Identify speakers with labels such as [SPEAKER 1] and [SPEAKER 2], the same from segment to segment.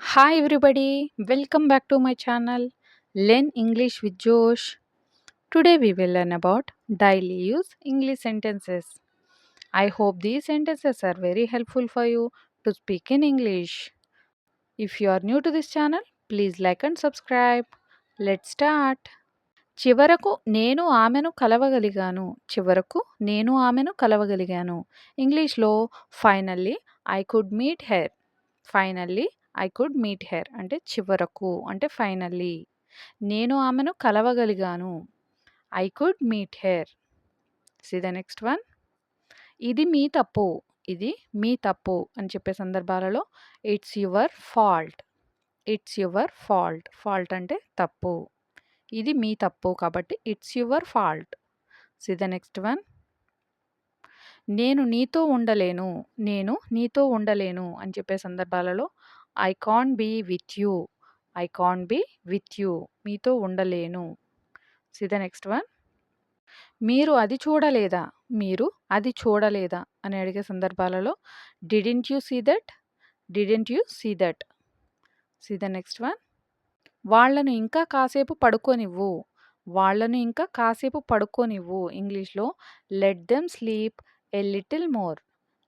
[SPEAKER 1] Hi everybody, welcome back to my channel Learn English with Josh. Today we will learn about daily use English sentences. I hope these sentences are very helpful for you to speak in English. If you are new to this channel, please like and subscribe. Let's start. చివరకు నేను ఆమెను కలవగలిగాను. చివరకు నేను ఆమెను కలవగలిగాను. ఇంగ్లీష్‌లో finally I could meet her. Finally I could meet her అంటే చివరకు అంటే ఫైనల్లీ. నేను ఆమెను కలవగలిగాను. I could meet her. See the next one. ఇది మీ తప్పు. ఇది మీ తప్పు అని చెప్పే సందర్భాలలో it's your fault. It's your fault. Fault అంటే తప్పు. ఇది మీ తప్పు కాబట్టి it's your fault. See the next one. నేను నీతో ఉండలేను. నేను నీతో ఉండలేను అని చెప్పే సందర్భాలలో I can't be with you. I can't be with you. మీతో ఉండలేను. See the next one. మీరు అది చూడలేదా? మీరు అది చూడలేదా? అని అడిగే సందర్భాలలో didn't you see that? Didn't you see that? See the next one. వాళ్ళను ఇంకా కాసేపు పడుకోనివ్వు. వాళ్ళను ఇంకా కాసేపు పడుకోనివ్వు. ఇంగ్లీష్‌లో let them sleep a little more.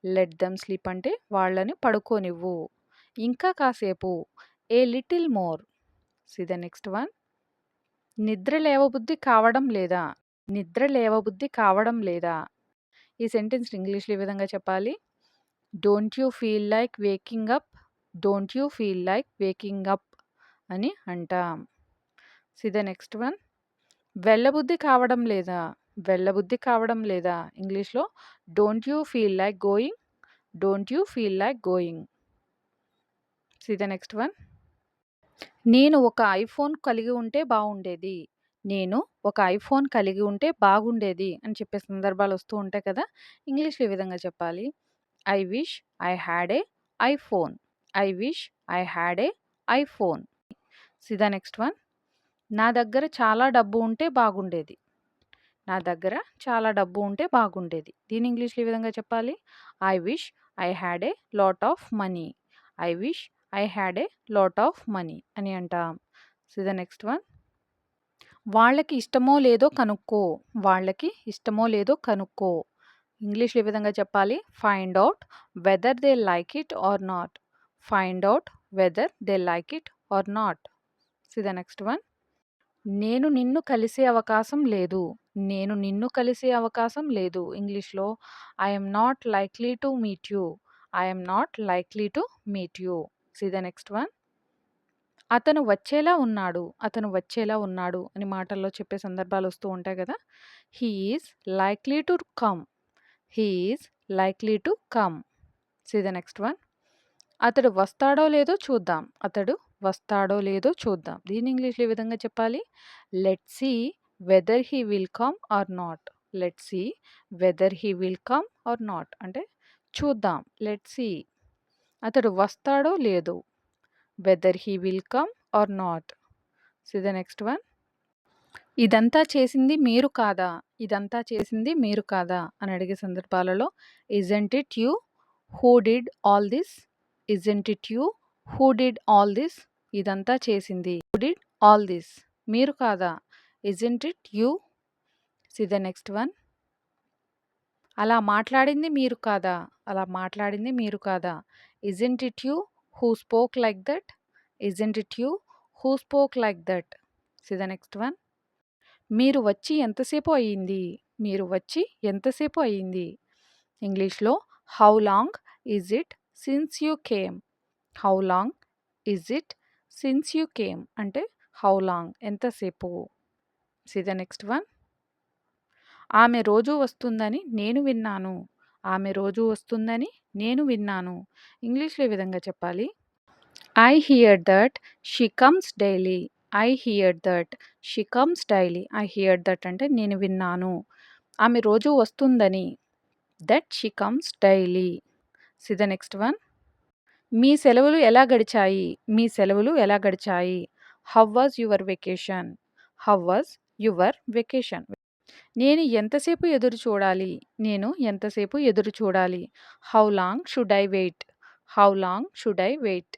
[SPEAKER 1] Let them sleep అంటే వాళ్ళని పడుకోనివ్వు. ఇంకా కాసేపు a little more. See the next one. నిద్ర లేవబుద్ధి కావడం లేదా? నిద్ర లేవబుద్ధి కావడం లేదా? ఈ సెంటెన్స్ ఇంగ్లీష్‌లో ఈ విధంగా చెప్పాలి. Don't you feel like waking up. Don't you feel like waking up అని అంటాం. See the next one. వెళ్ళబుద్ధి కావడం లేదా? వెళ్ళబుద్ధి కావడం లేదా? ఇంగ్లీష్‌లో don't you feel like going. Don't you feel like going. See the next one. నేను ఒక ఐఫోన్ కలిగి ఉంటే బావుండేది. నేను ఒక ఐఫోన్ కలిగి ఉంటే బాగుండేది అని చెప్పే సందర్భాలు వస్తూ ఉంటాయి కదా! ఇంగ్లీష్‌లో ఈ విధంగా చెప్పాలి. I wish I had a iPhone. I wish I had a iPhone. See the next one. నా దగ్గర చాలా డబ్బు ఉంటే బాగుండేది. నా దగ్గర చాలా డబ్బు ఉంటే బాగుండేది. దీన్ని ఇంగ్లీష్‌లో ఈ విధంగా చెప్పాలి. I wish I had a lot of money. I wish I had a lot of money అని అంటాం. See the next one. వాళ్ళకి ఇష్టమో లేదో కనుక్కో. వాళ్ళకి ఇష్టమో లేదో కనుక్కో. ఇంగ్లీష్‌లో ఈ విధంగా చెప్పాలి. Find out whether they like it or not. Find out whether they like it or not. See the next one. నేను నిన్ను కలిసే అవకాశం లేదు. నేను నిన్ను కలిసే అవకాశం లేదు. ఇంగ్లీష్‌లో I am not likely to meet you. I am not likely to meet you. See the next one. అతను వచ్చేలా ఉన్నాడు. అతను వచ్చేలా ఉన్నాడు అని మాటల్లో చెప్పే సందర్భాలు వస్తూ ఉంటాయి కదా! He is likely to come. He is likely to come. See the next one. అతడు వస్తాడో లేదో చూద్దాం. అతడు వస్తాడో లేదో చూద్దాం. దీన్ని ఇంగ్లీష్‌లో ఈ విధంగా చెప్పాలి. Let's see whether he will come or not. Let's see whether he will come or not అంటే చూద్దాం. Let's see. అతడు వస్తాడో లేదో. Whether he will come or not. See the next one. ఇదంతా చేసింది మీరు కాదా? ఇదంతా చేసింది మీరు కాదా? అని అడిగే సందర్భాలలో isn't it you who did all this? Isn't it you who did all this? ఇదంతా చేసింది హూ డిడ్ ఆల్ దిస్? మీరు కాదా? Isn't it you? See the next one. అలా మాట్లాడింది మీరు కాదా? అలా మాట్లాడింది మీరు కాదా? Isn't it you who spoke like that? Isn't it you who spoke like that? See the next one. మీరు వచ్చి ఎంతసేపు అయ్యింది? మీరు వచ్చి ఎంతసేపు అయ్యింది? ఇంగ్లీష్‌లో how long is it since you came? How long is it since you came అంటే హౌ లాంగ్ ఎంతసేపు? See the next one. ఆమె రోజూ వస్తుందని నేను విన్నాను. ఆమె రోజూ వస్తుందని నేను విన్నాను. ఇంగ్లీష్‌లో ఈ విధంగా చెప్పాలి. I hear that she comes daily. I hear that she comes daily. I hear that అంటే నేను విన్నాను. ఆమె రోజూ వస్తుందని. That she comes daily. See the next one. మీ సెలవులు ఎలా గడిచాయి? మీ సెలవులు ఎలా గడిచాయి? How was your vacation? How was your vacation? నేను ఎంతసేపు ఎదురు చూడాలి? నేను ఎంతసేపు ఎదురు చూడాలి? How long should I wait? How long should I wait?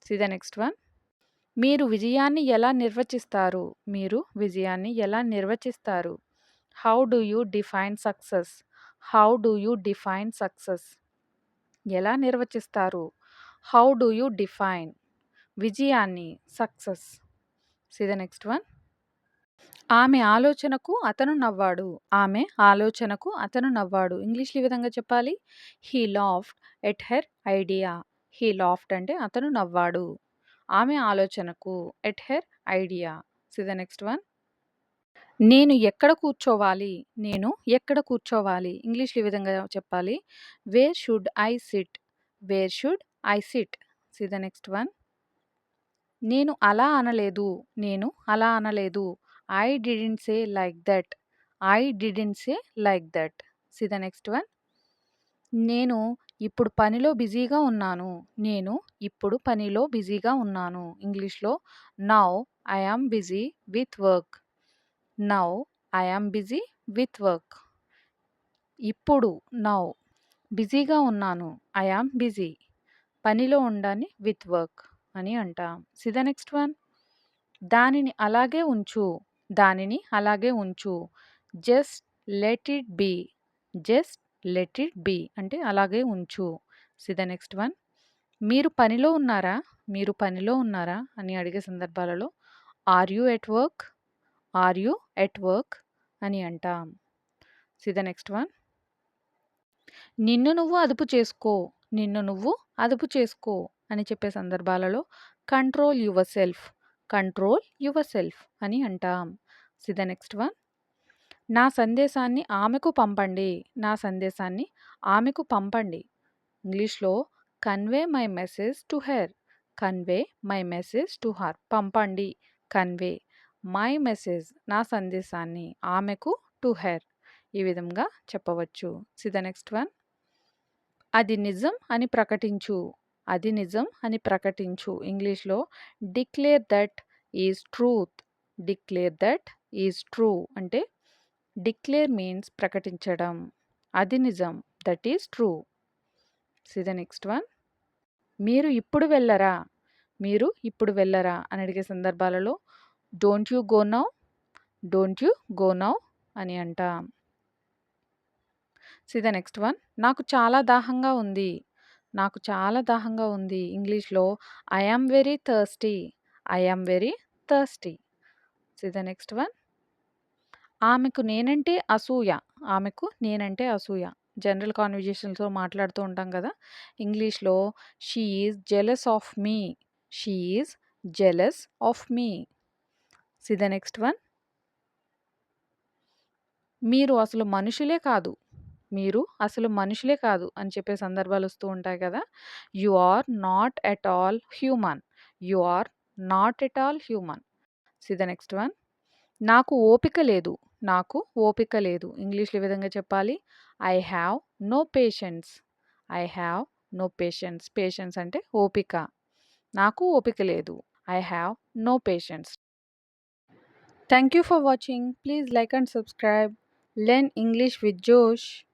[SPEAKER 1] See the next one. మీరు విజయాన్ని ఎలా నిర్వచిస్తారు? మీరు విజయాన్ని ఎలా నిర్వచిస్తారు? How do you define success? How do you define success? ఎలా నిర్వచిస్తారు? హౌ డు యూ డిఫైన్ విజయాన్ని success? See the next one. ఆమె ఆలోచనకు అతను నవ్వాడు. ఆమె ఆలోచనకు అతను నవ్వాడు. ఇంగ్లీష్‌లో ఈ విధంగా చెప్పాలి. He laughed at her idea. He laughed అంటే అతను నవ్వాడు. ఆమె ఆలోచనకు at her idea. See the next one. నేను ఎక్కడ కూర్చోవాలి? నేను ఎక్కడ కూర్చోవాలి? ఇంగ్లీష్‌లో ఈ విధంగా చెప్పాలి. Where should I sit? Where should I sit? See the next one. నేను అలా అనలేదు. నేను అలా అనలేదు. I didn't say like that. I didn't say like that. See the next one. నేను ఇప్పుడు పనిలో బిజీగా ఉన్నాను. నేను ఇప్పుడు పనిలో బిజీగా ఉన్నాను. ఇంగ్లీష్‌లో now I am busy with work. Now I am busy with work. ఇప్పుడు నౌ బిజీగా ఉన్నాను. I am busy. పనిలో ఉండాన్ని విత్ వర్క్ అని అంటాం. See the next one. దానిని అలాగే ఉంచు. దానిని అలాగే ఉంచు. Just let it be. Just let it be అంటే అలాగే ఉంచు. See the next one. మీరు పనిలో ఉన్నారా? మీరు పనిలో ఉన్నారా? అని అడిగే సందర్భాలలో are you at work? Are you at work అని అంటాం. See the next one. నిన్ను నువ్వు అదుపు చేసుకో. నిన్ను నువ్వు అదుపు చేసుకో అని చెప్పే సందర్భాలలో control yourself. Control yourself అని అంటాం. See the next one. నా సందేశాన్ని ఆమెకు పంపండి. నా సందేశాన్ని ఆమెకు పంపండి. ఇంగ్లీష్‌లో convey my message to her. Convey my message to her. పంపండి. కన్వే మై మెసేజ్ నా సందేశాన్ని ఆమెకు టు హెర్. ఈ విధంగా చెప్పవచ్చు. See the next one. అది నిజం అని ప్రకటించు. అది నిజం అని ప్రకటించు. ఇంగ్లీష్‌లో declare that is truth. Declare that is true అంటే డిక్లేర్ మీన్స్ ప్రకటించడం. అది నిజం. That is true. See the next one. మీరు ఇప్పుడు వెళ్ళరా? మీరు ఇప్పుడు వెళ్ళరా? అని అడిగే సందర్భాలలో don't you go now? Don't you go now అని అంటాం. See the next one. నాకు చాలా దాహంగా ఉంది. నాకు చాలా దాహంగా ఉంది. ఇంగ్లీష్‌లో I am very thirsty. I am very thirsty. See the next one. ఆమెకు నేనంటే అసూయ. ఆమెకు నేనంటే అసూయ. జనరల్ కాన్వర్జేషన్స్‌లో మాట్లాడుతూ ఉంటాం కదా! ఇంగ్లీష్‌లో she is jealous of me. She is jealous of me. See the next one. మీరు అసలు మనుషులే కాదు. మీరు అసలు మనుషులే కాదు అని చెప్పే సందర్భాలు వస్తూ ఉంటాయి కదా! You are not at all human. You are not at all human. See the next one. నాకు ఓపిక లేదు. నాకు ఓపిక లేదు. ఇంగ్లీష్‌లో ఈ విధంగా చెప్పాలి. I have no patience. I have no patience. Patience అంటే ఓపిక. నాకు ఓపిక లేదు. I have no patience. Thank you for watching. Please like and subscribe. Learn English with Josh.